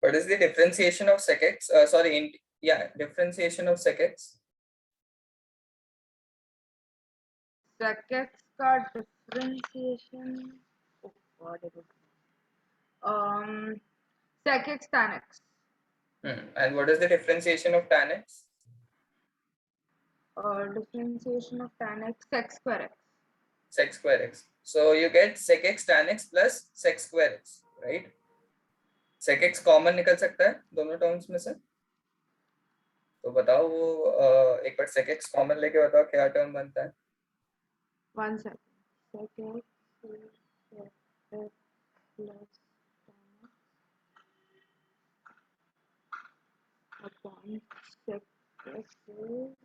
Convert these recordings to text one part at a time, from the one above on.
What is the differentiation of sec x? Differentiation of sec x. Sec x का differentiation. Oh God, it is. Sec x tan x. And what is the differentiation of tan x? Differentiation of tan x, sec square x. Sec square x. So you get sec x tan x plus sec square x, right? Sec x common निकल सकता है दोनों terms में से, तो बताओ वो एक बार sec x कॉमन लेके बताओ क्या टर्म बनता है. 1 second. Sec x plus tan x upon sec x is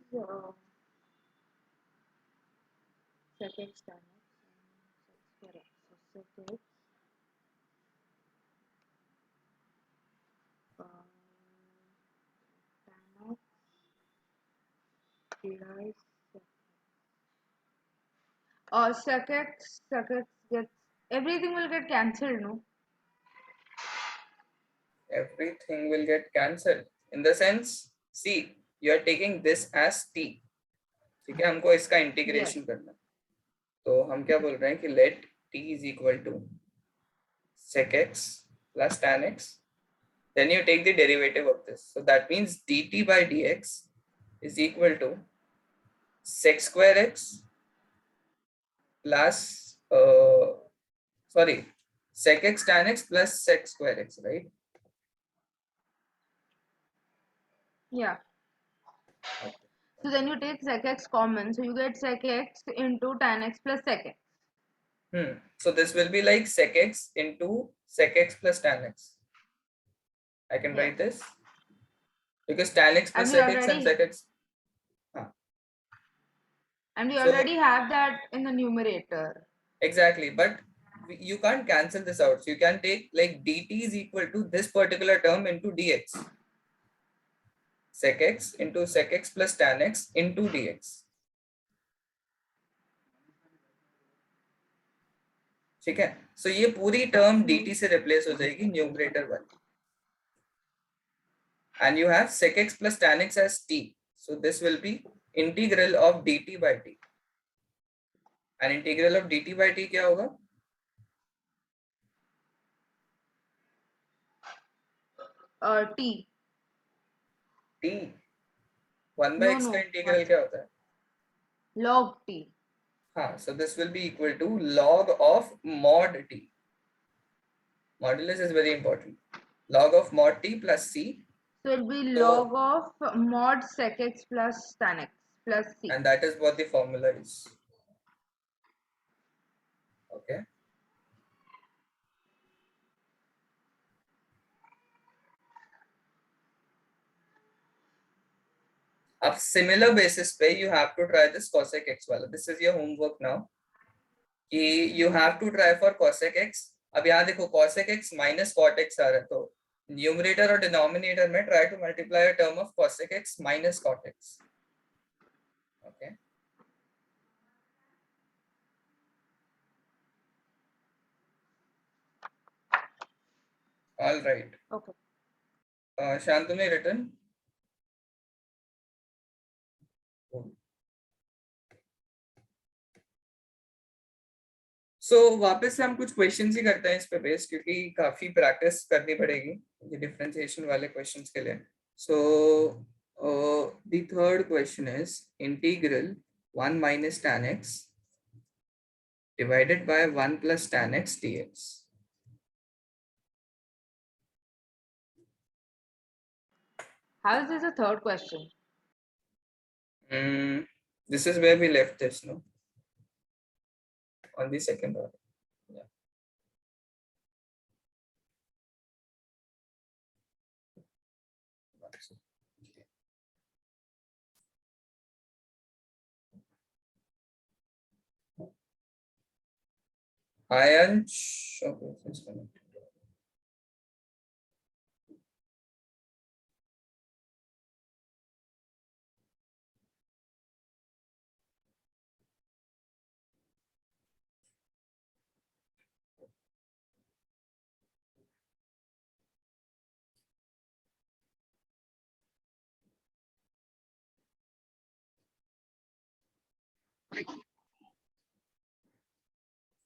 sec x tan x and sec square x. So sec x tan x divides sec x gets, everything will get cancelled, no? Everything will get cancelled in the sense, see, you are taking this as t, ठीक है, हमको इसका integration करना, तो हम क्या बोल रहे हैं कि let t is equal to sec x plus tan x, then you take the derivative of this, so that means dt by dx is equal to sec square x plus sec x tan x plus sec square x, right? Yeah. Okay. So then you take sec x common, so you get sec x into tan x plus sec x. So this will be like sec x into sec x plus tan x. I can write this because tan x plus sec x and sec x. And we already have that in the numerator. Exactly, but you can't cancel this out. So you can take like dt is equal to this particular term into dx. Sec x into sec x plus tan x into dx. ठीक है, so ये पूरी term dt से replace हो जाएगी numerator वाली. And you have sec x plus tan x as t. So this will be integral of dt by t. And integral of dt by t क्या होगा? T. T. 1 by x का integral क्या होता है? Log t. हाँ, so this will be equal to log of mod t. Modulus is very important. Log of mod t plus c. So it will be log of mod sec x plus tan x plus c. And that is what the formula is. Okay. अब similar basis पे you have to try this cosec x वाला. This is your homework now. कि you have to try for cosec x. अब यहाँ देखो cosec x minus cot x आ रहा है, तो numerator और denominator में try to multiply a term of cosec x minus cot x. Okay. All right. Okay. Shantanu written. So वापस से हम कुछ क्वेश्चंस ही करते हैं इस पे बेस, क्योंकि काफी प्रैक्टिस करनी पड़ेगी ये डिफरेंशिएशन वाले क्वेश्चंस के लिए. So the third question is integral 1 minus tan x divided by 1 plus tan x dx. How is this a third question? This is where we left this, no? On the second order. Yeah. Hi Ansh. Okay, disconnected.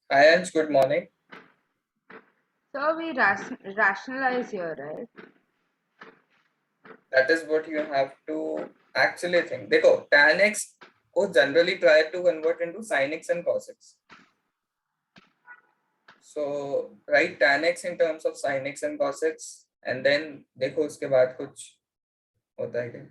Hi Ansh, good morning. So we rationalize here, right? That is what you have to actually think. देखो tan x को generally try to convert into sin x and cos x. So write tan x in terms of sin x and cos x, and then देखो उसके बाद कुछ होता है क्या.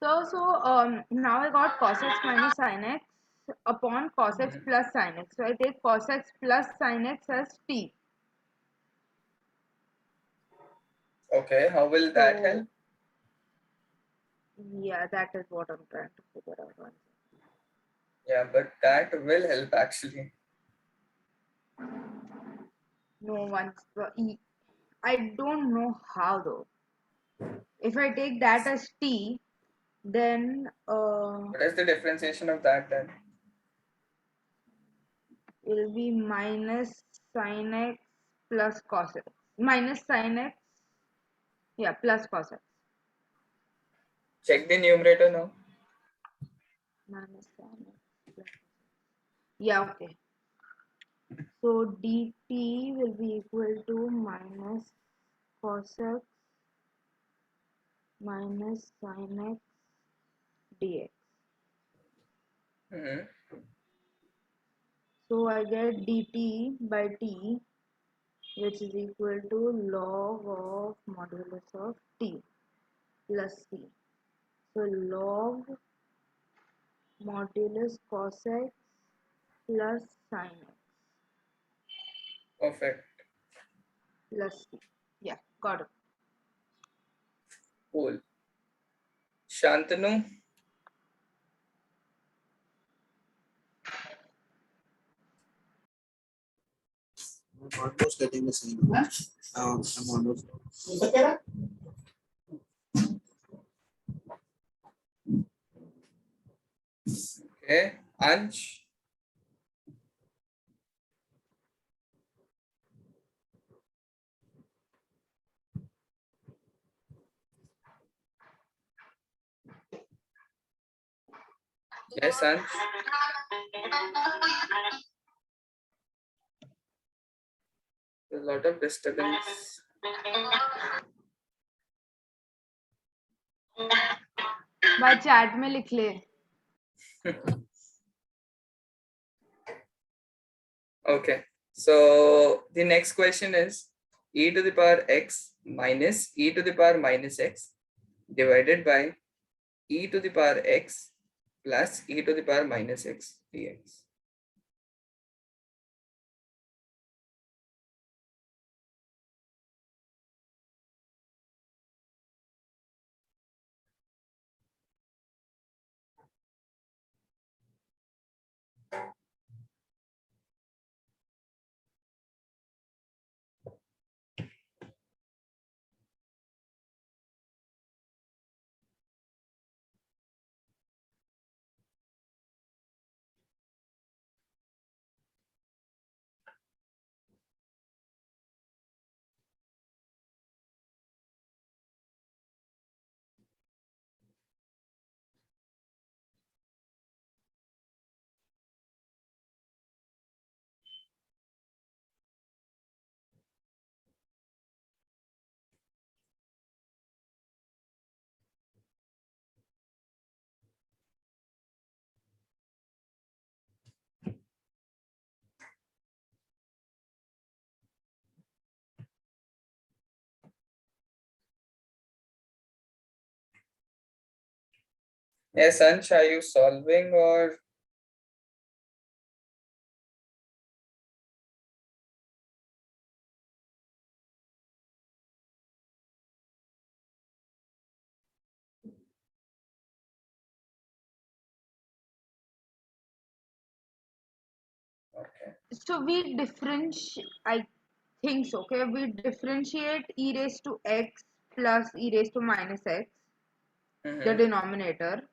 So now I got cos x minus sin x upon cos x plus sin x. So I take cos x plus sin x as t. Okay, how will that So help? yeah, that is what I'm trying to figure out. Yeah, but that will help actually. No one's I don't know how though. If I take that as t, then What is the differentiation of that then? it'll be minus sin x plus cos x. Minus sin x, yeah, plus cos x. Check the numerator now. Minus sin x plus. Yeah, okay. So dt will be equal to minus cos x minus sin x dx. Mm-hmm. So I get dt by t, which is equal to log of modulus of t plus c. So log modulus cos x plus sin x Perfect. plus c. Yeah, got it. Cool. Shantanu, I'm almost getting the same. I'm almost. okay. Ansh, yes Ansh. There's a lot of disturbance. भाई chat में लिख ले. Okay, so the next question is e to the power x minus e to the power minus x divided by e to the power x plus e to the power minus x dx. Yes, Ansh, are you solving or? Okay. So we differentiate, I think so, okay? We differentiate e raised to x plus e raised to minus x, the Mm-hmm. denominator.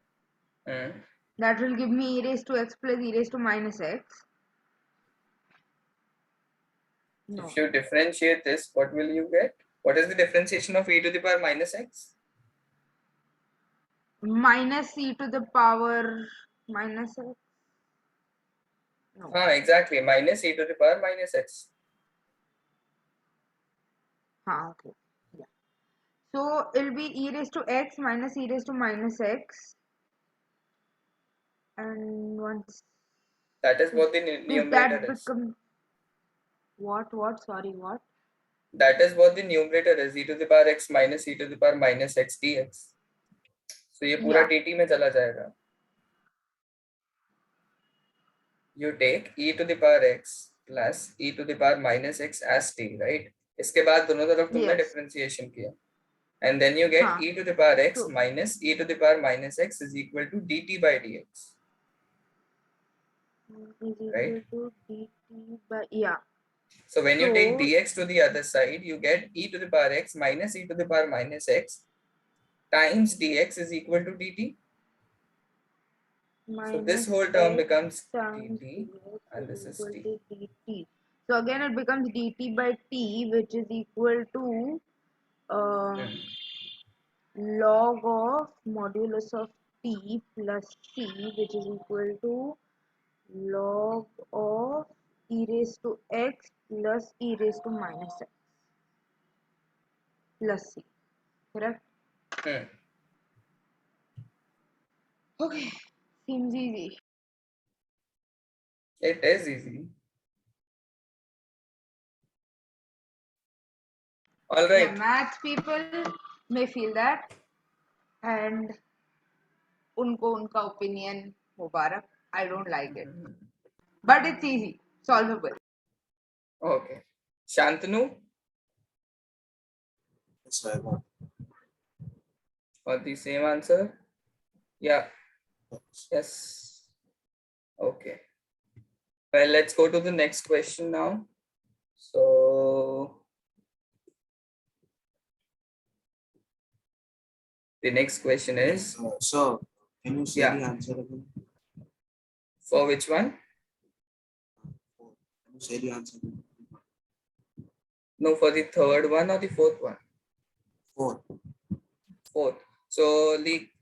Mm. That will give me e raised to x plus e raised to minus x. No. If you differentiate this, what will you get? What is the differentiation of e to the power minus x? Minus e to the power minus x. No. Exactly. Minus e to the power minus x. Okay. Yeah. So it'll be e raised to x minus e raised to minus x. And once That is what the if numerator that is. becomes what? Sorry, what? That is what the numerator is. E to the power x minus e to the power minus x dx. So ये पूरा Yeah. dt में चला जाएगा. You take e to the power x plus e to the power minus x as t, right? इसके बाद दोनों तरफ तुमने Yes. differentiation किया. And then you get हाँ. e to the power x So minus e to the power minus x is equal to dt by dx, is equal right? to dt by, yeah. So when you take So dx to the other side, you get e to the power x minus e to the power minus x times dx is equal to dt. So this minus whole term x becomes times dt dx and is this is equal t. to dt. So again it becomes dt by t, which is equal to Hmm. log of modulus of t plus c, which is equal to log of e raised to x plus e raised to minus x plus c. Correct? Hmm. Okay. Seems easy. It is easy. All Yeah, right. maths people may feel that, and उनको उनका opinion Mubarak. I don't like it, Mhm. but it's easy, solvable. Okay. Shantanu, Yes, I got or the same answer? Yeah. it. Yes. Okay. Well, let's go to the next question now. So the next question is, So, can you say yeah, the answer again? for which one? Can you say the answer again? No, for the third one or the fourth one? 4. Fourth. So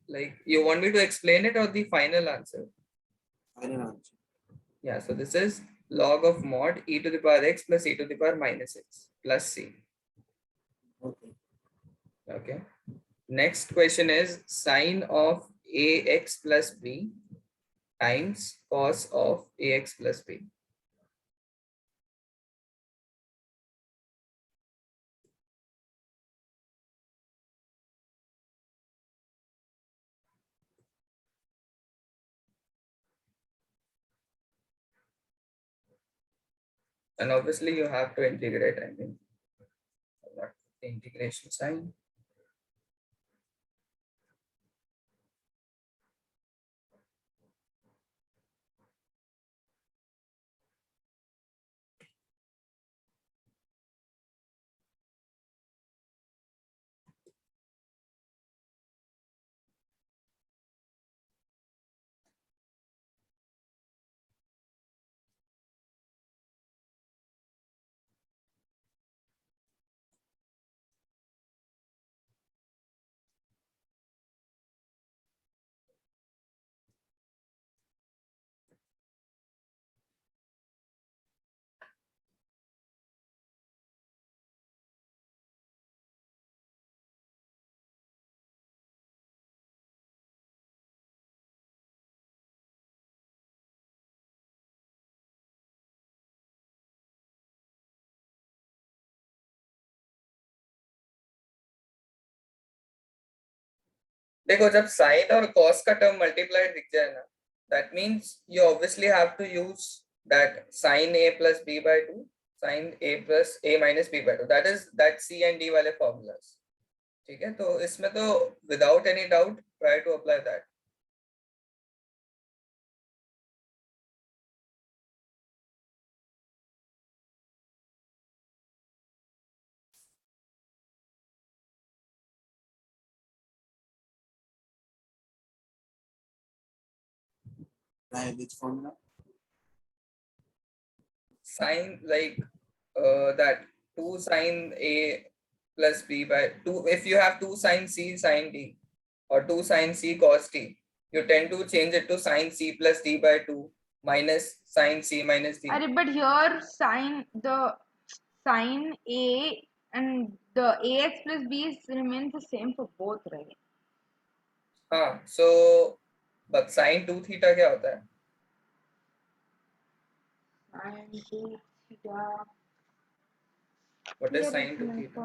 like you want me to explain it or the final answer? Final answer. Yeah, so this is log of mod e to the power x plus e to the power minus x plus c. Okay. Okay. Next question is sine of ax plus b times cos of ax plus b. And obviously you have to integrate, I mean, not the integration sign. देखो जब sign और cos का term multiplied दिख जाए ना, that means you obviously have to use that sign a plus b by two, sign a plus a minus b by two, that is that c and d वाले formulas. ठीक है, तो इसमें तो without any doubt try to apply that. Try which formula? Sine like that 2 sine A plus B by 2, if you have 2 sine C sine D or 2 sine C cos T, you tend to change it to sine C plus D by 2 minus sine C minus D. But here sine A and the ax plus b remains the same for both, right? हाँ, so but sine 2 theta क्या होता है? Sine 2 theta. What is sine 2 theta?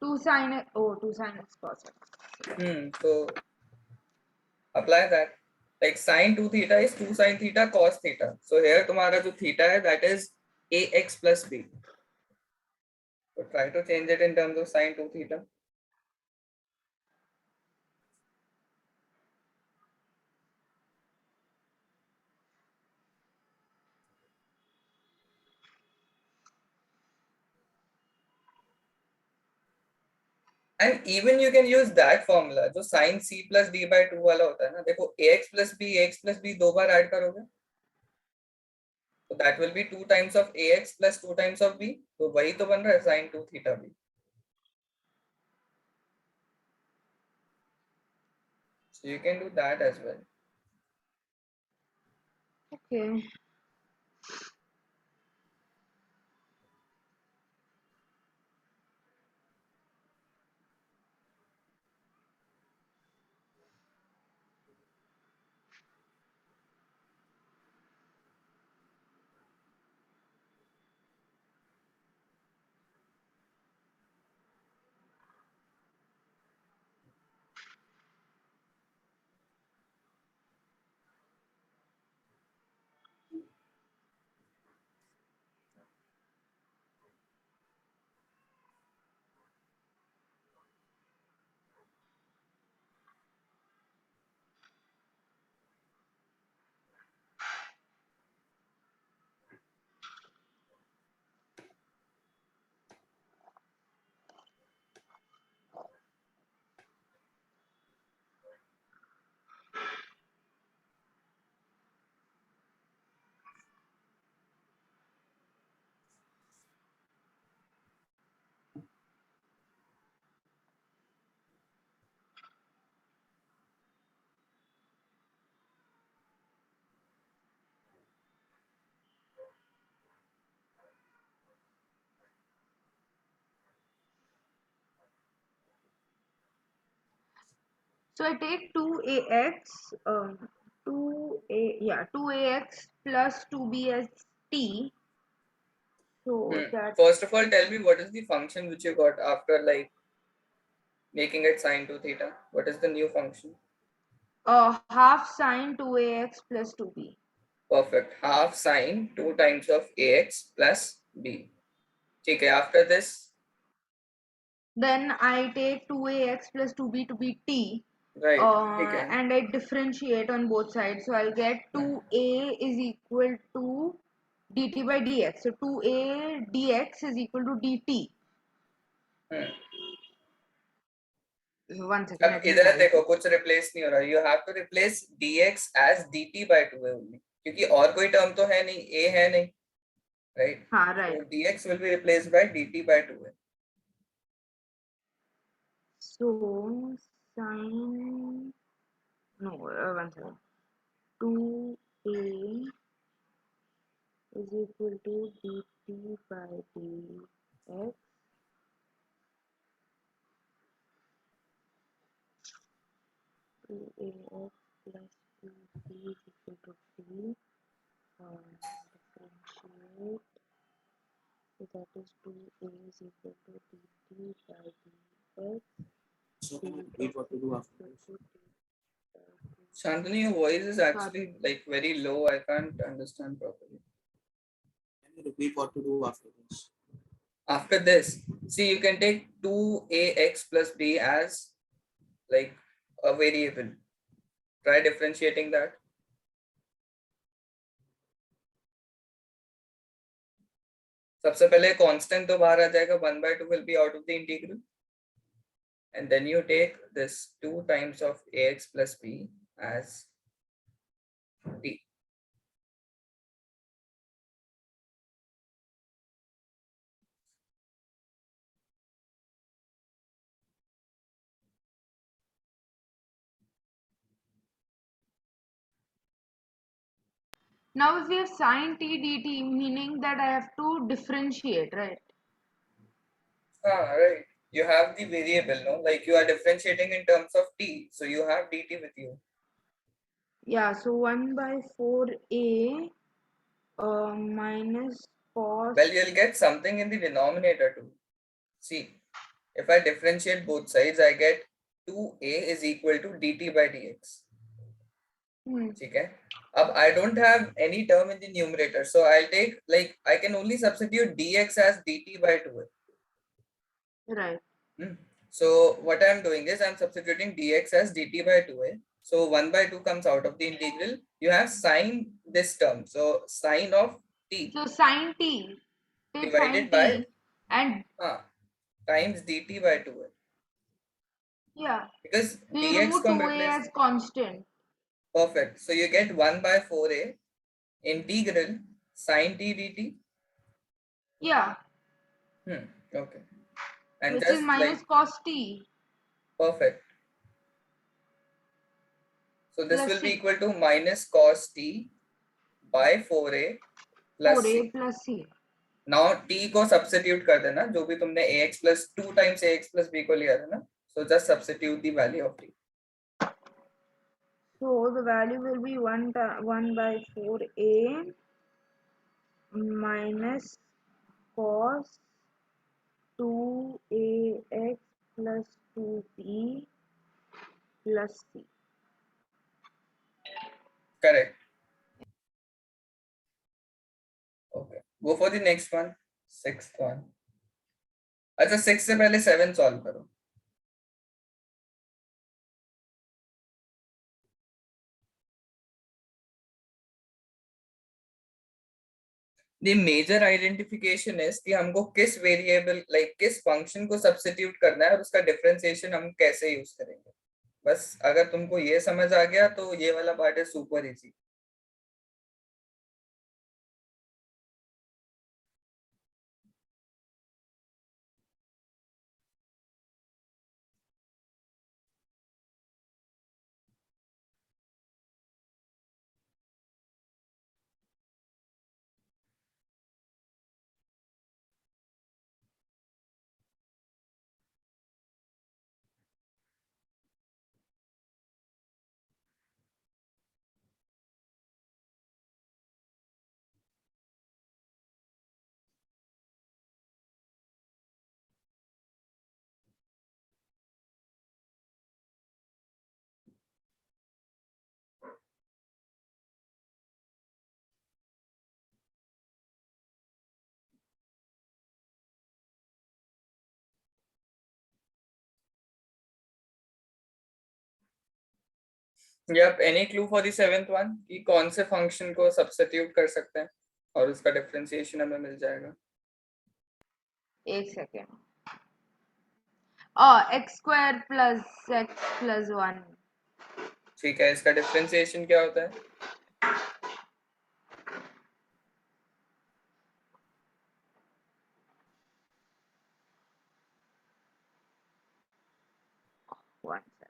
2 sine, oh, 2 sine x cos x. So apply that. Like sine 2 theta is 2 sine theta cos theta. So here तुम्हारा जो theta है that is ax plus b. So try to change it in terms of sine 2 theta. And even you can use that formula जो sin c plus d by 2 वाला होता है ना, देखो ax plus b दो बार add करोगे तो that will be 2 times of ax plus 2 times of b, तो वही तो बन रहा है sin 2 theta b. So you can do that as well. Okay. So I take 2ax, 2ax plus 2b as t. So that First of all, tell me what is the function which you got after like making it sin 2 theta? What is the new function? half sine 2ax plus 2b. Perfect. Half sine 2 times of ax plus b. ठीक है, after this, Then I take 2ax plus 2b to be t. right, ठीक है. And I differentiate on both sides. So I'll get 2a is equal to dt by dx. So 2a dx is equal to dt. So 1 second, अब let me इधर write देखो it. कुछ replace नहीं हो रहा, you have to replace dx as dt by 2 है only, क्योंकि और कोई टर्म तो है नहीं, a है नहीं, right? हाँ, right. So dx will be replaced by dt by 2 है. So sine, no, 1 second. 2a is equal to dt by dx. 2ax plus 2b is equal to t. Differentiate. So that is 2a is equal to dt by dx. So can you repeat what to do after this? Shantanu, your voice is actually like very low. I can't understand properly. Can you repeat what to do after this? After this, see, you can take 2ax plus b as like a variable. Try differentiating that. सबसे पहले constant तो बाहर आ जाएगा, 1/2 will be out of the integral, and then you take this 2 times of ax plus b as t. Now if we have sine t dt, meaning that I have to differentiate, right? Right. You have the variable, no? Like you are differentiating in terms of t, so you have dt with you. Yeah, so 1/4a minus cos. Well, you'll get something in the denominator too. See, if I differentiate both sides, I get 2a is equal to dt by dx. Okay. I don't have any term in the numerator, so I'll take, like, I can only substitute dx as dt by 2a. Right. So what I'm doing is I'm substituting dx as dt by 2a. So 1/2 comes out of the integral. You have sine this term. So sine of t. So sine t, take Divided sine by t and times dt by 2a. yeah, Because we dx remove को 2a replace. as constant. Perfect. So you get 1/4a integral sine t dt. Yeah. Okay. And Which is just minus like cos t. perfect. So this Plus will be c. equal to minus cos t by 4a plus 4a c. plus c. Now t को substitute कर देना, जो भी तुमने ax plus 2 times ax plus b को लिया था ना, so just substitute the value of t. So the value will be 1/4a minus cos 2ax plus 2b plus c. Correct. Okay. Go for the next one. Sixth one. अच्छा 6 से पहले 7 solve करो. The major identification is कि हमको किस variable like किस function को substitute करना है और उसका डिफरेंशिएशन हम कैसे यूज करेंगे. बस अगर तुमको ये समझ आ गया तो ये वाला पार्ट है super easy. Yep, any clue for the seventh one कि कौन से फंक्शन को सब्स्टिट्यूट कर सकते हैं और उसका डिफरेंशिएशन हमें मिल जाएगा. एक second. x square plus x plus 1. ठीक है, इसका डिफरेंशिएशन क्या होता है? One second.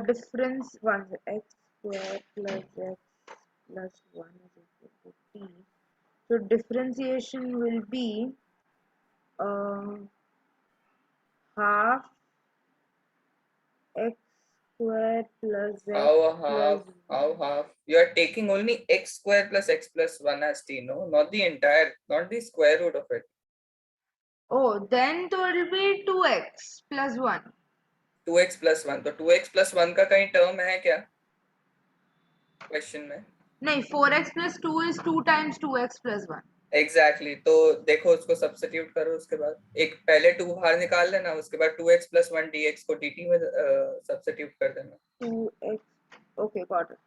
Difference one x square plus x plus 1 is equal to t. So differentiation will be half x square plus x How half? plus How half? You are taking only x square plus x plus 1 as t, no? Not the entire, not the square root of it. oh, then तो it will be 2x plus 1. 2x plus 1. तो 2x plus 1 का कहीं term है क्या question में? नहीं, 4x plus 2 is 2 times 2x plus 1. Exactly तो देखो उसको सब्स्टिट्यूट करो, उसके बाद एक पहले 2 बाहर निकाल लेना, उसके बाद 2x plus 1 dx को dt में सब्स्टिट्यूट कर देना. 2x, okay, got it.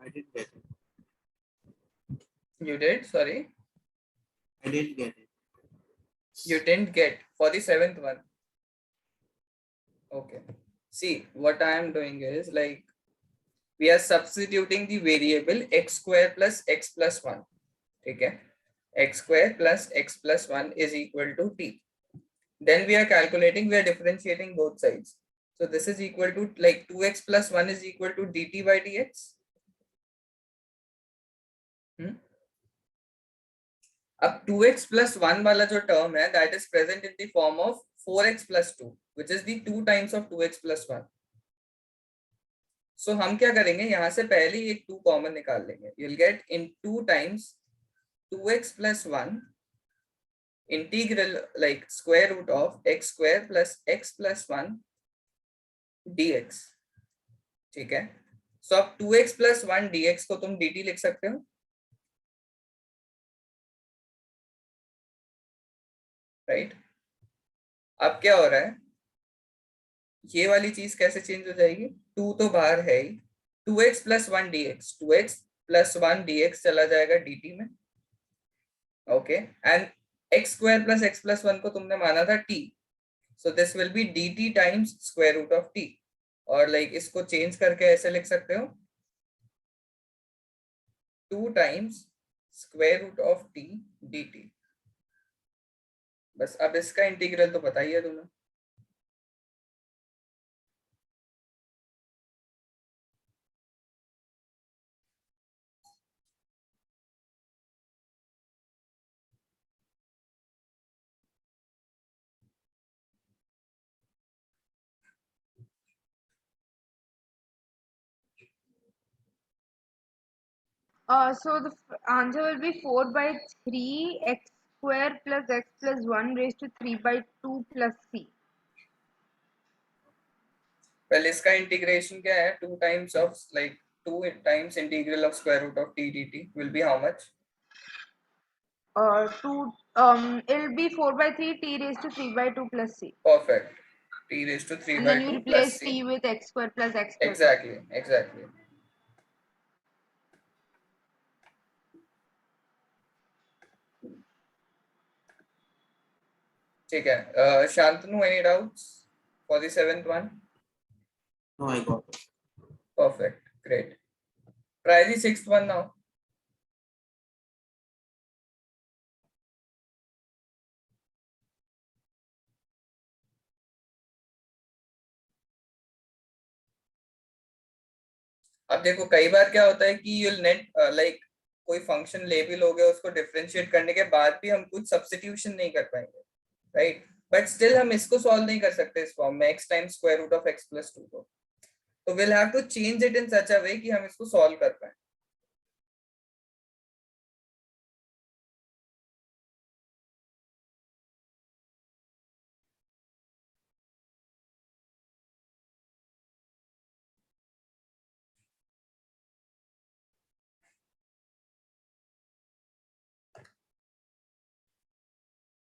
I didn't get it. You did? Sorry? I didn't get it. You didn't get for the 7th one. Okay. See, what I am doing is like we are substituting the variable x square plus x plus 1. Okay. X square plus x plus 1 is equal to t. Then we are calculating, we are differentiating both sides. So this is equal to like 2x plus 1 is equal to dt by dx. अब 2x plus 1 वाला जो term है, that is present in the form of 4x plus 2, which is the 2 times of 2x plus 1. So हम क्या करेंगे, यहाँ से पहले ही एक 2 कॉमन निकाल लेंगे. You'll get in 2 times 2x plus 1 integral like square root of x square plus x plus 1 dx. ठीक है. So अब 2x plus 1 dx को तुम dt लिख सकते हो, राइट? अब क्या हो रहा है, ये वाली चीज कैसे चेंज हो जाएगी, 2 तो बाहर है ही, 2x plus 1 dx, 2x plus 1 dx चला जाएगा dt में. Okay, and x square plus x plus 1 को तुमने माना था t, so this will be dt times square root of t. और लाइक इसको चेंज करके ऐसे लिख सकते हो 2 times square root of t dt. बस अब इसका इंटीग्रल तो बताइए तुम्हें. So the answer will be 4 by 3 x square plus x plus 1 raised to 3 by 2 plus c. पहले इसका इंटीग्रेशन क्या है, 2 times of like 2 times integral of square root of t dt will be how much? It'll be 4 by 3 t raised to 3 by 2 plus c. Perfect. T raised to 3 And by then you 2 plus replace c. t with x square plus x plus 1. Exactly. ठीक है. Shantanu, any doubts for the 7th one? No, I got it. Perfect. Great. Try the 6th one now. अब देखो कई बार क्या होता है कि you'll net like कोई फंक्शन ले भी लोगे, उसको डिफरेंशिएट करने के बाद भी हम कुछ सब्स्टिट्यूशन नहीं कर पाएंगे, राइट? बट स्टिल हम इसको सॉल्व नहीं कर सकते इस फॉर्म में x times square root of x plus 2 को. तो will have to change it in such a way कि हम इसको सॉल्व कर पाए.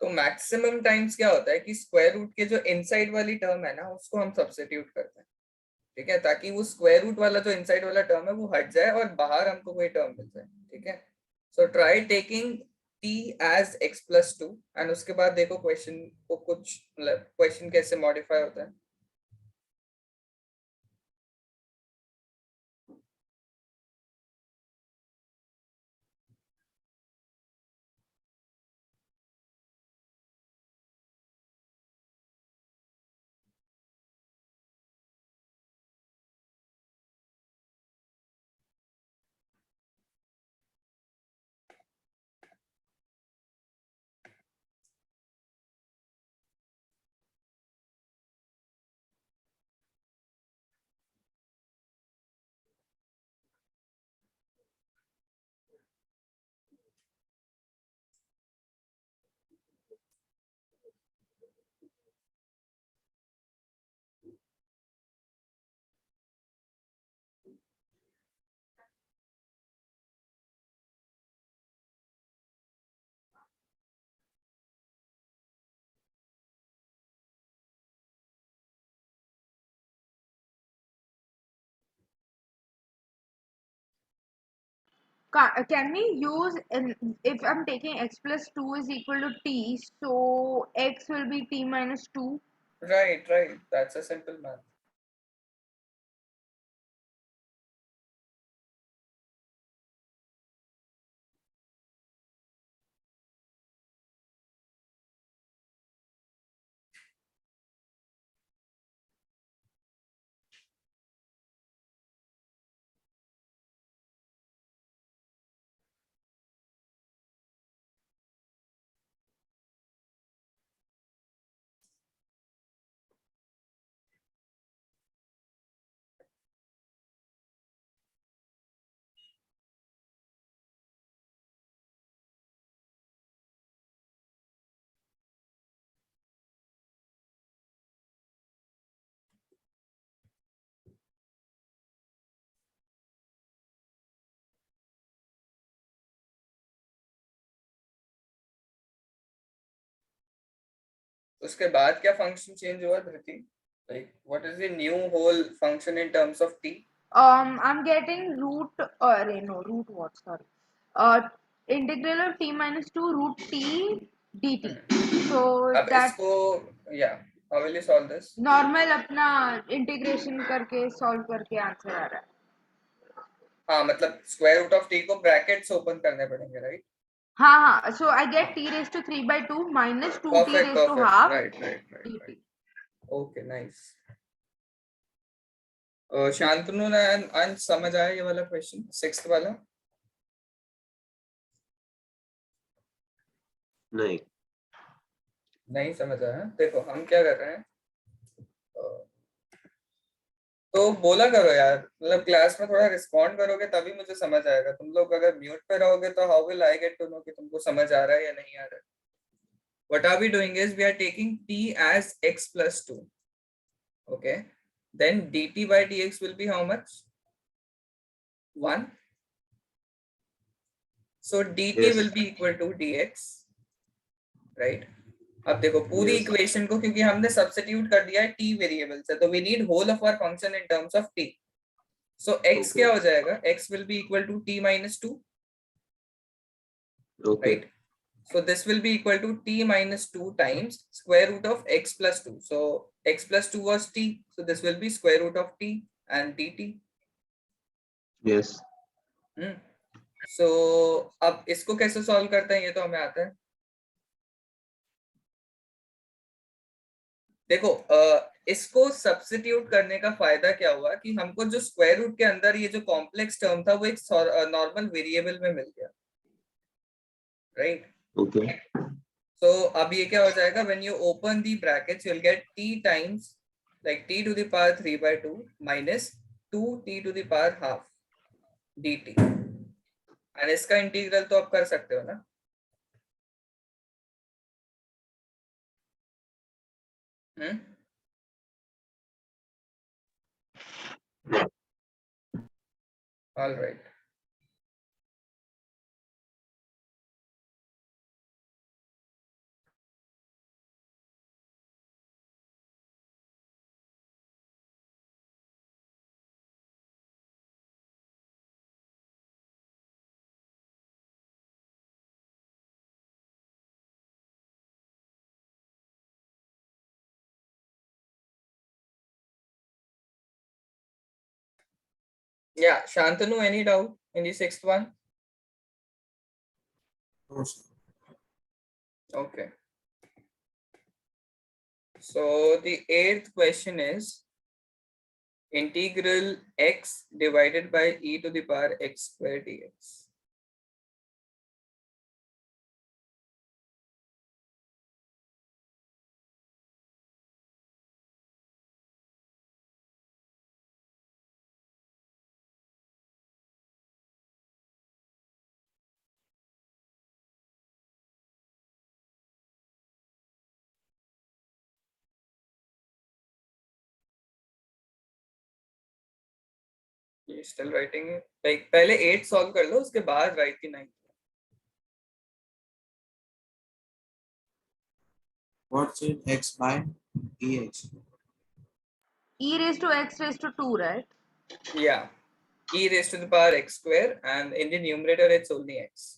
तो मैक्सिमम टाइम्स क्या होता है कि स्क्वायर रूट के जो इनसाइड वाली टर्म है ना, उसको हम सब्स्टिट्यूट करते हैं, ठीक है, ताकि वो स्क्वायर रूट वाला जो इनसाइड वाला टर्म है वो हट जाए और बाहर हमको कोई टर्म मिल जाए. ठीक है. So try taking t as x plus 2 and उसके बाद देखो क्वेश्चन को कुछ मतलब क्वेश्चन कैसे मॉडिफाई होता है. Can we use if I'm taking x plus 2 is equal to t, so x will be t minus 2. Right, right. That's a simple math. उसके बाद क्या फंक्शन चेंज हुआ धृति? Like what is the new whole function in terms of t? I'm getting root no root what sorry integral of t minus 2 root t dt. So अब that इसको yeah, how will you solve this? Normal अपना integration करके solve करके answer आ रहा है. हाँ मतलब square root of t को ब्रैकेट्स ओपन करने पड़ेंगे, राइट? हाँ हाँ, so I get t raised to 3 by 2 minus 2t Perfect, raised to perfect. half Right, right, right, dt. right. Okay, nice. Shantanu ने अंश समझ आया ये वाला क्वेश्चन, सिक्स्थ वाला? नहीं नहीं समझ आया? देखो हम क्या कर रहे हैं, तो बोला करो यार, मतलब क्लास में थोड़ा रिस्पॉन्ड करोगे तभी मुझे समझ आएगा. तुम लोग अगर म्यूट पे रहोगे तो how will I get to know कि तुमको समझ आ रहा है या नहीं आ रहा है. What are we doing is we are taking t as x plus 2. Okay, then dt by dx will be how much? 1. So dt Yes. will be equal to dx, right? अब देखो पूरी Yes. इक्वेशन को क्योंकि हमने substitute कर दिया है t variable से, तो we need whole of our function in terms of t. So x Okay. क्या हो जाएगा? x will be equal to t minus 2, Okay. right? So this will be equal to t minus 2 times square root of x plus 2. So x plus 2 was t, so this will be square root of t and dt. Yes. So अब इसको कैसे solve करते हैं ये तो हमें आता है. देखो इसको सब्स्टिट्यूट करने का फायदा क्या हुआ कि हमको जो स्क्वायर रूट के अंदर ये जो कॉम्प्लेक्स टर्म था वो एक नॉर्मल वेरिएबल में मिल गया, राइट? Okay. So अब ये क्या हो जाएगा, when you open the brackets you'll get t times like t to the power 3 by 2 minus 2t to the power half dt. and इसका इंटीग्रल तो आप कर सकते हो ना? All right. Yeah, Shantanu, any doubt in the sixth one? No, sir. Okay. So the eighth question is integral x divided by e to the power x square dx. You still writing it? Like पहले 8 solve कर लो उसके बाद write the 9th. What's in x by ex? E raised to x raised to 2, right? Yeah. e raised to the power x square, and in the numerator it's only x.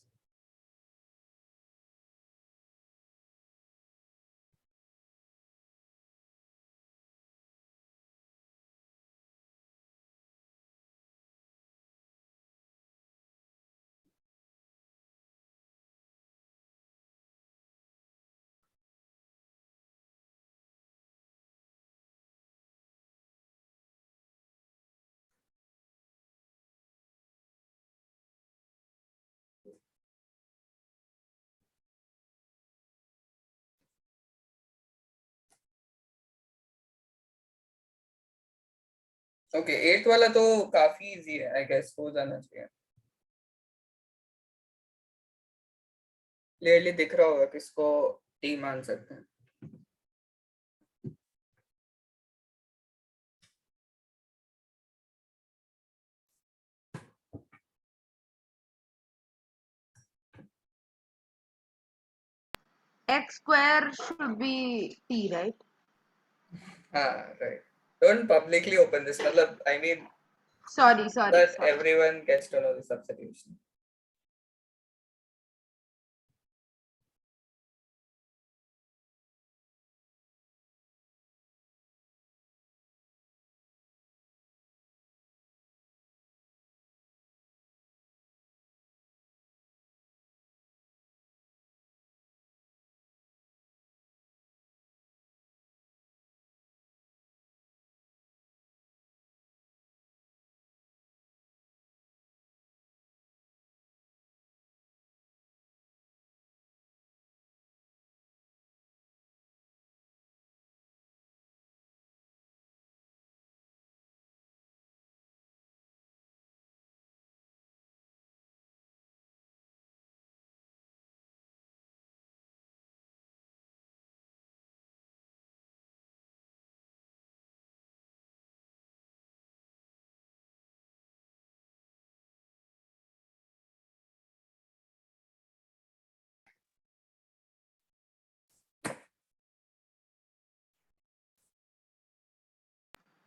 Okay, 8 वाला तो काफी easy है, I guess हो जाना चाहिए। Clearly दिख रहा होगा किसको टी मान सकते हैं। X square should be T, right? हाँ, right. Don't publicly open this. मतलब, I mean, Sorry. that everyone gets to know the substitution.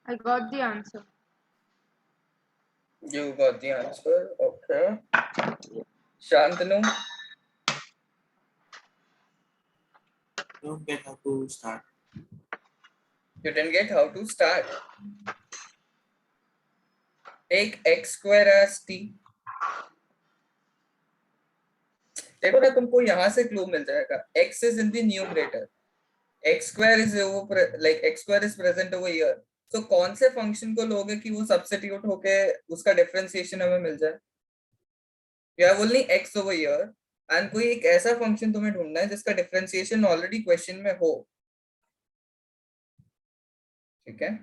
I got the answer. You got the answer. Okay. Shantanu, Don't get how to start. you didn't get how to start. Take x square as t. देखो ना, तुमको यहाँ से clue मिल जाएगा. x is in the numerator. x square is over, like x square is present over here. So कौन से function को लोगे कि वो सब्स्टिट्यूट होके उसका डिफरेंशिएशन हमें मिल जाए? You have only x over here, and कोई एक ऐसा फंक्शन तुम्हें ढूंढना है जिसका डिफरेंशिएशन ऑलरेडी क्वेश्चन में हो. ठीक है?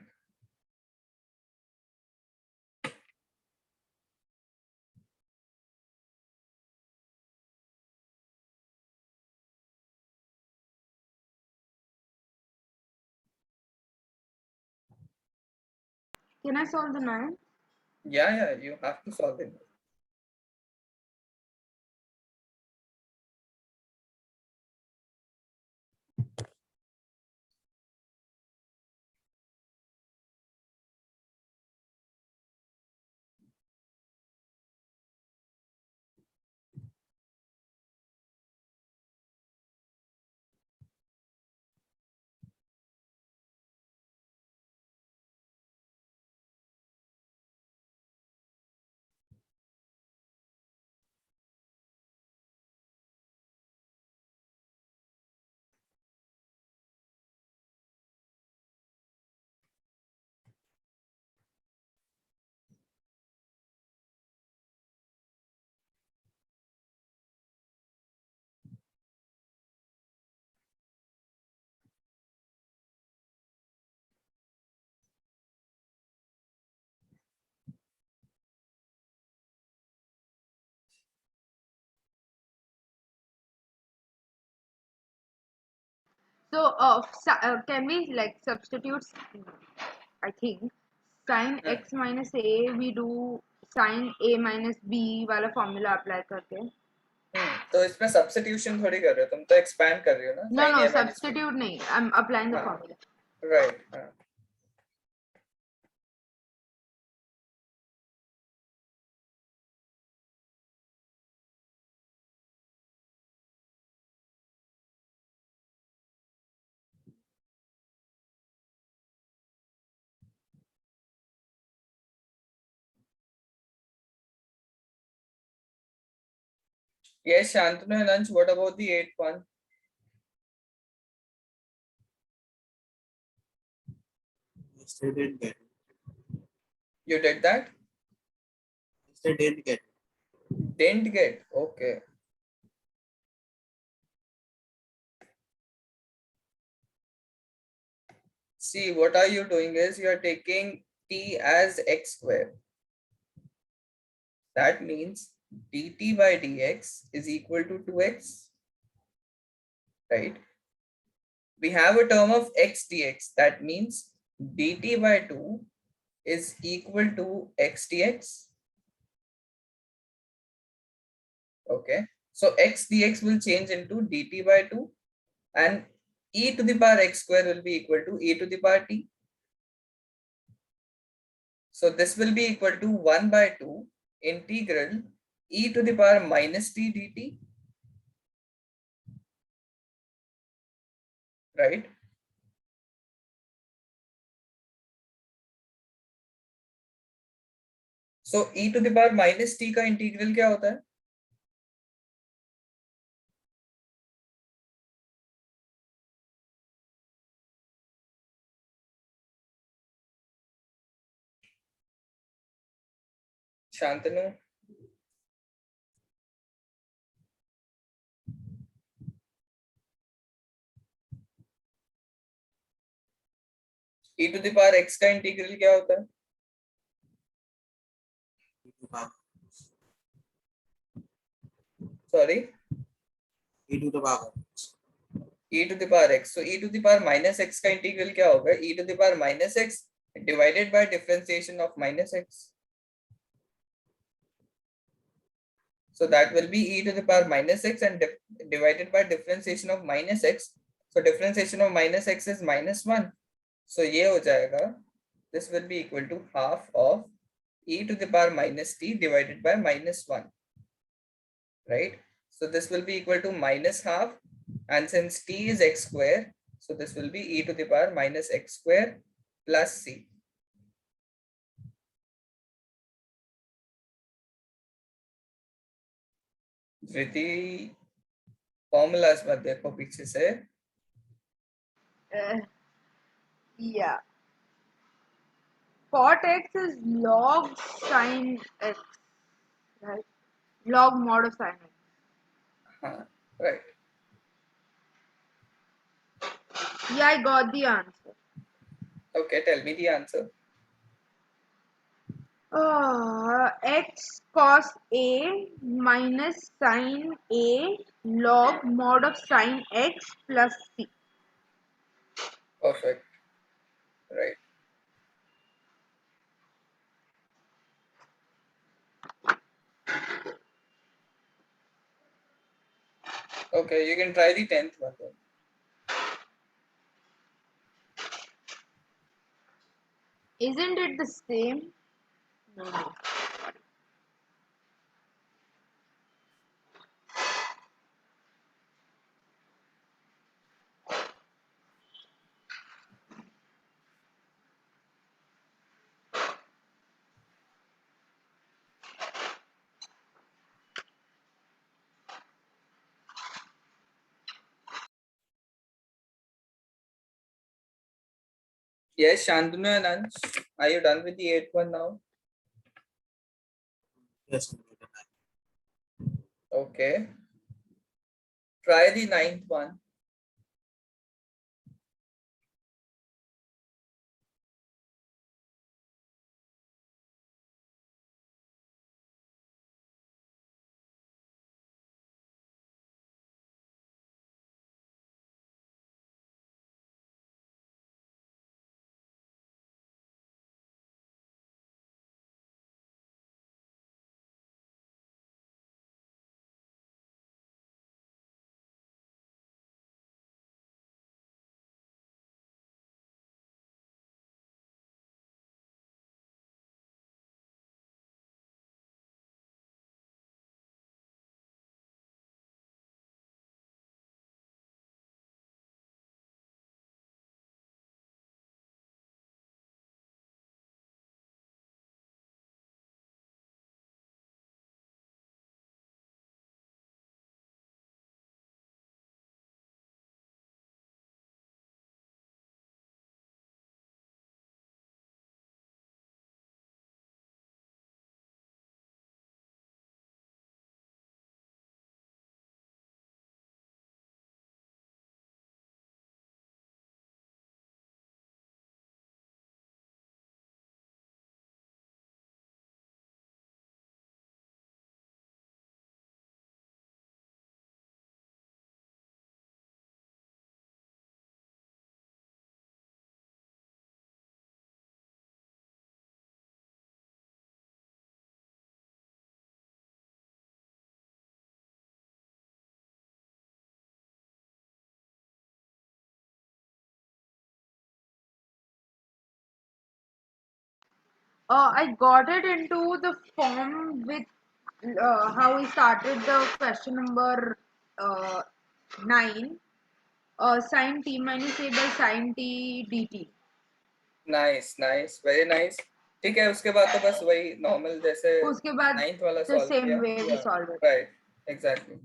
Can I solve the 9? Yeah, you have to solve it. So, can we like substitute? I think sin x minus a we do sin a minus b वाला formula apply करके. तो इसमें substitution थोड़ी कर रहे हो तुम, तो एक्सपैंड कर रही हो ना. No, substitute नहीं. I'm applying the formula. Right. Yes, Shantanu and Ansh, what about the 8th one? They didn't get it. You did that? They didn't get it. Didn't get. Okay. See, what are you doing is you are taking t as x square. That means dt by dx is equal to 2x, right? We have a term of x dx. That means dt by 2 is equal to x dx. Okay. So x dx will change into dt by 2 and e to the power x square will be equal to e to the power t. So this will be equal to 1 by 2 integral e to the power minus t dt, right? So e to the power minus t का integral क्या होता है? Shantanu, e to the power x का integral क्या होता है? Sorry, E to the power. e to the power x. So e to the power minus x का integral क्या होगा? E to the power minus x divided by differentiation of minus x. So that will be e to the power minus x and divided by differentiation of minus x. So differentiation of minus x is -1. So ये हो जाएगा. This will be equal to half of e to the power minus t divided by -1. Right? So this will be equal to minus half, and since t is x square, so this will be e to the power minus x square plus c. Dhriti formulas मत देखो पीछे से. Yeah. Cot x is log sin x, right? Log mod of sin x. हाँ, right. Yeah, I got the answer. Okay, tell me the answer. X cos A minus sin A log mod of sin x plus c. Perfect. Right. Okay, you can try the 10th one then. Isn't it the same? No. Yes, Shantanu and Ansh, are you done with the 8th one now? Yes. Okay. Try the 9th one. I got it into the form with how we started the question number 9. Sin t minus a by sin t dt. Nice nice very nice. ठीक है, उसके बाद तो बस वही normal जैसे उसके बाद 9th वाला the सॉल्व same किया. way we solve it. Right, exactly.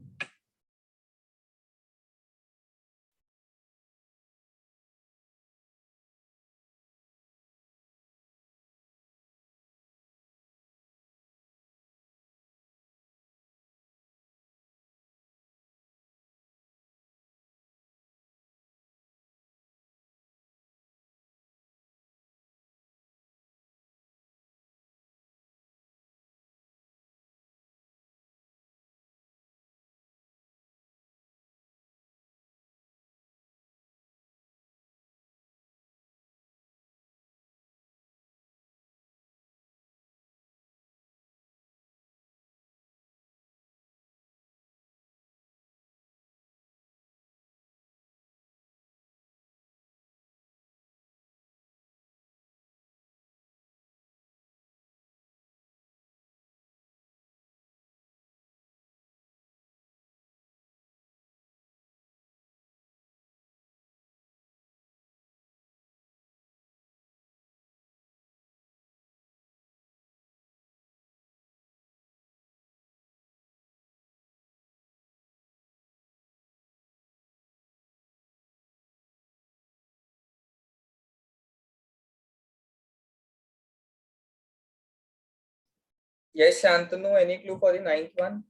Yes, Shantanu, any clue for the 9th one?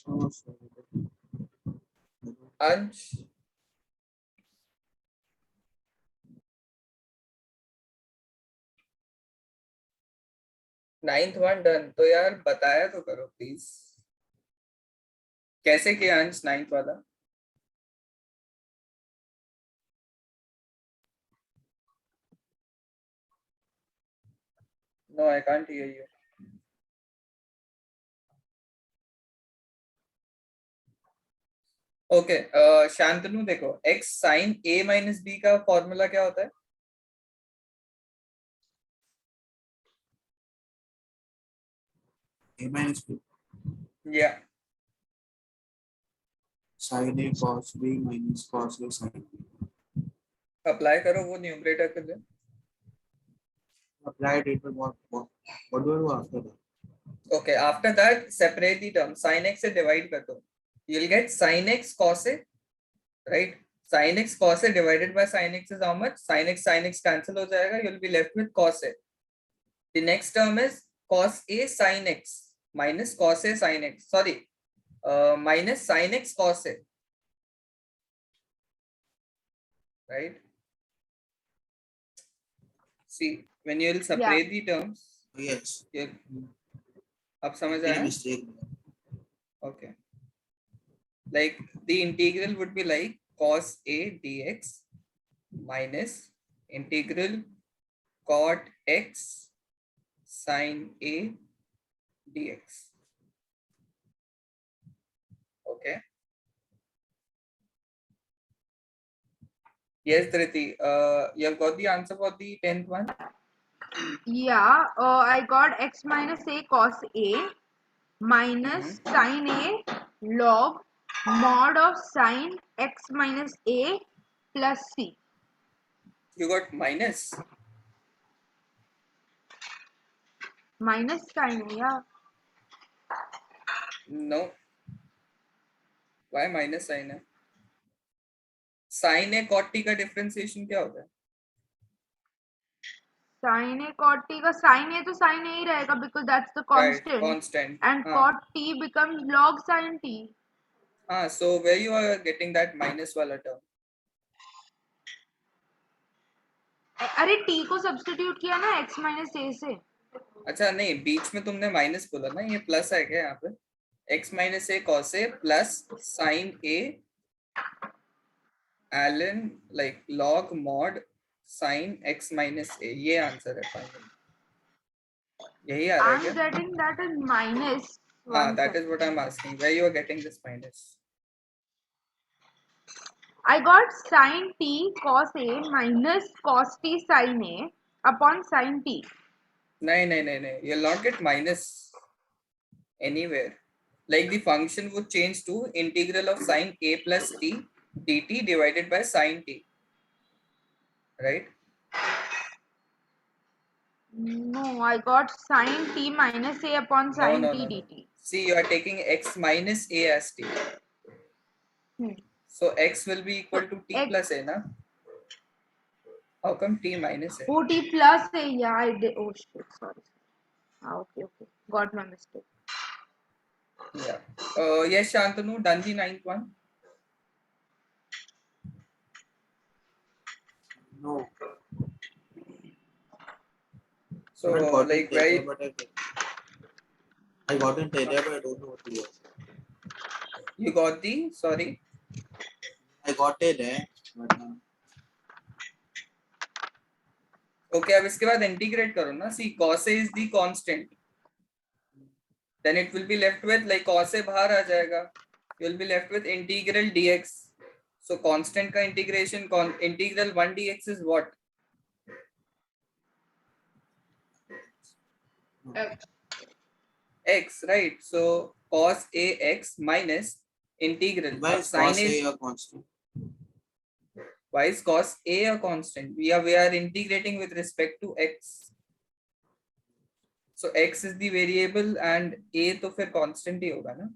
Oh, sorry. Ansh? Ninth one done. तो यार बताया तो करो प्लीज, कैसे किया अंश 9th वाला? No, I can't hear you. Okay, Shantanu देखो, x sin a minus b का फॉर्मूला क्या होता है? A minus B. या Sin A cos B minus cos A sin B. Apply करो वो न्यूमरेटर के लिए. Applied it, but what do I do after that? Okay, after that separate the term. Sin x से divide कर दो. You'll get sin x cos a, right? Sin x cos a divided by sin x is how much? Sin x cancel हो जाएगा. You'll be left with cos a. The next term is cos a sin x minus cos a sin x. Sorry, minus sin x cos a, right? See, when you will separate the terms, Yes. अब समझ Made a आया? mistake. Okay. Like the integral would be like cos a dx minus integral cot x sin a dx. Okay. Yes, Dhriti. You have got the answer for the 10th one? Yeah, I got x minus a cos a minus sin a log mod of sin x minus a plus c. You got minus? Minus sin a, yeah. No. Why minus sin है? Sin a cot t का differentiation क्या होता है? Sin a cot t का sin a तो sin a ही रहेगा because that's the constant. Right, constant. And cot t becomes log sin t. So where you are getting that minus वाला term? अरे t को substitute किया ना x minus a से. अच्छा नहीं, बीच में तुमने माइनस बोला ना, ये प्लस है क्या यहाँ पे? x minus a cos a plus sine a Allen like log mod sine x minus a, ये आंसर है फाइनल. यही आ रहा है I'm क्या? getting that as minus. हाँ, that is what I'm asking. Where you are getting this minus? I got sin t cos A minus cos t sin A upon sin t. No. You'll not get minus anywhere. Like the function would change to integral of sine A plus t dt divided by sine t. Right? No, I got sin t minus A upon sin t No. dt. See, you are taking x minus a as t. So x will be equal to t X, plus a, na? How come t minus a? oh, t plus A. Yeah, I did. Oh shit, sorry. Okay. Got my mistake. Yeah. Yes, Shantanu, done the ninth one. No, So, I haven't gotten like, data, very, but I gotten data, but I don't know what to do. you got the, sorry. I got it, but Okay, अब इसके बाद integrate करो ना. See, cos A is the constant. Then it will be left with, like, cos A बाहर आ जाएगा. You will be left with integral dx. So, constant का integration, integral 1 dx is what? X. X, right? So, cos A x minus integral why of is sine cos A. A a constant? Why is cos A a constant? We are integrating with respect to x. So x is the variable and a तो फिर constant ही होगा ना.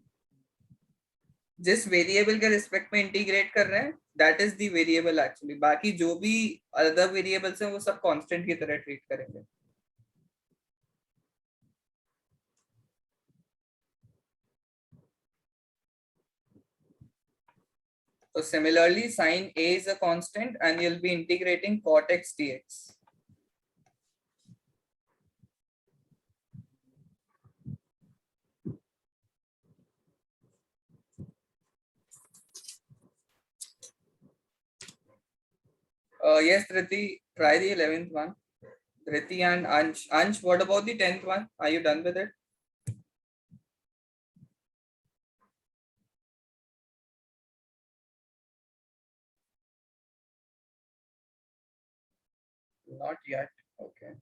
जिस variable के respect में integrate कर रहे हैं that is the variable actually. बाकी जो भी अदर वेरिएबल्स हैं वो सब कांस्टेंट की तरह ट्रीट करेंगे. So similarly sin A is a constant and you'll be integrating cot x dx. Yes, Dhriti, try the 11th one. Dhriti and Ansh. Ansh, what about the 10th one? Are you done with it? Not yet. Okay.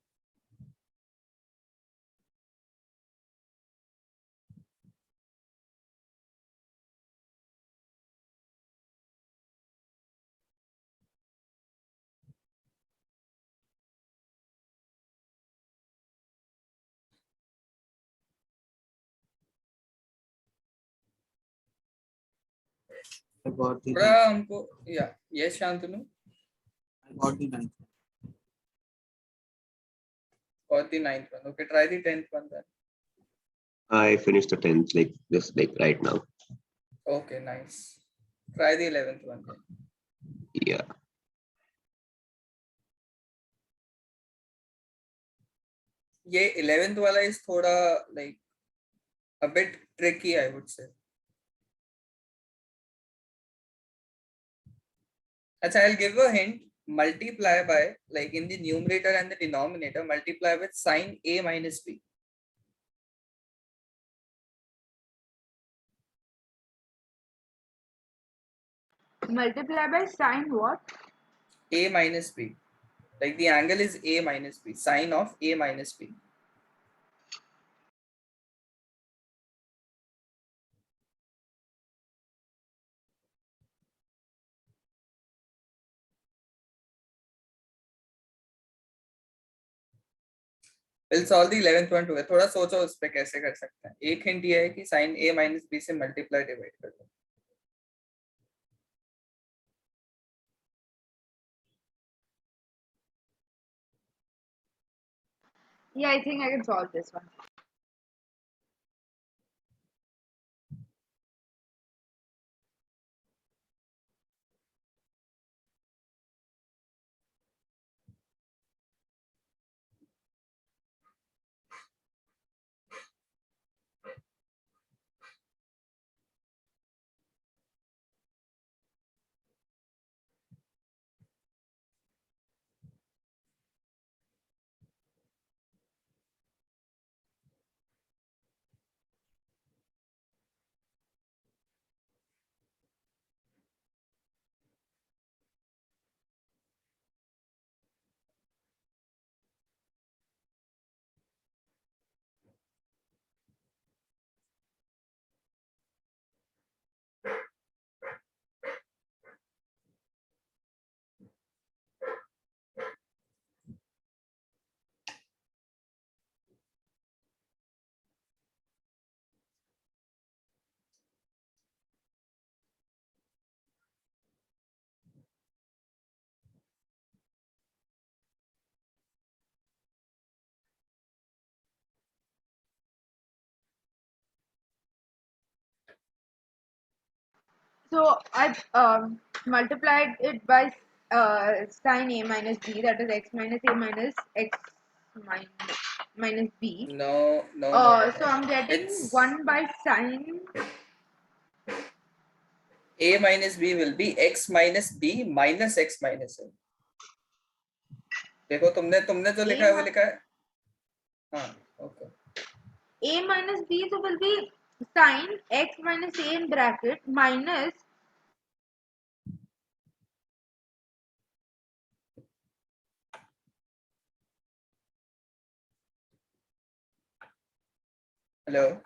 I got the थोड़ा ninth. हमको या yes Shantanu. I got the ninth. Got the 9th one. Okay, try the 10th one then. I finished the 10th, like just like right now. Okay, nice. Try the 11th one then. Yeah. ये 11th वाला is थोड़ा like a bit tricky, I would say. अच्छा, I'll give you a hint. Multiply by, like in the numerator and the denominator, multiply with sine A minus B. Multiply by sin what? A minus B. Like the angle is A minus B. Sine of A minus B. We'll solve the 11th one together. थोड़ा सोचो उस पे कैसे कर सकते हैं. एक hint ये है कि sin A minus B से multiply divide कर दो. Yeah, I think I can solve this one. So I multiplied it by sin a minus b, that is x minus a minus x minus b. No. So I'm getting It's 1 by sin. a minus b will be x minus b minus x minus a. देखो तुमने जो लिखा है वो लिखा है. हाँ, okay. A minus b so will be sin x minus a in bracket minus Hello.